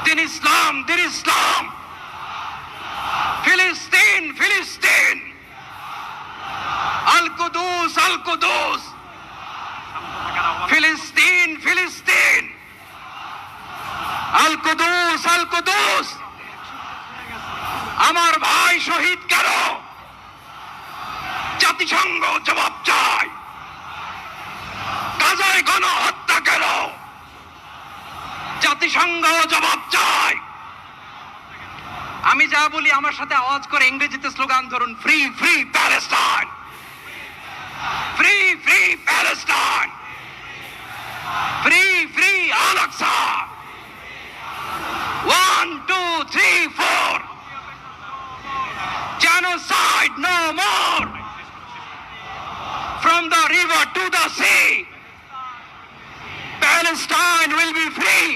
দিন ইসলাম, দিন ইসলাম। ফিলিস্তিন, ফিলিস্তিন। আল কুদুস, আল কুদুস। ফিলিস্তিন, ফিলিস্তিন। আল কুদুস, আল কুদুস। আমার ভাই শহীদ কেন? জাতিসংঘ জবাব চায়। গাজায় গণহত্যা কেন? জাতিসংঘ জবাব চায়। আমি যা বলি আমার সাথে আওয়াজ করে ইংরেজিতে স্লোগান ধরুন, free free Palestine, free free Palestine, free free Al Aqsa. 1 2 3 4 genocide no more. From the river to the sea, Palestine will be free.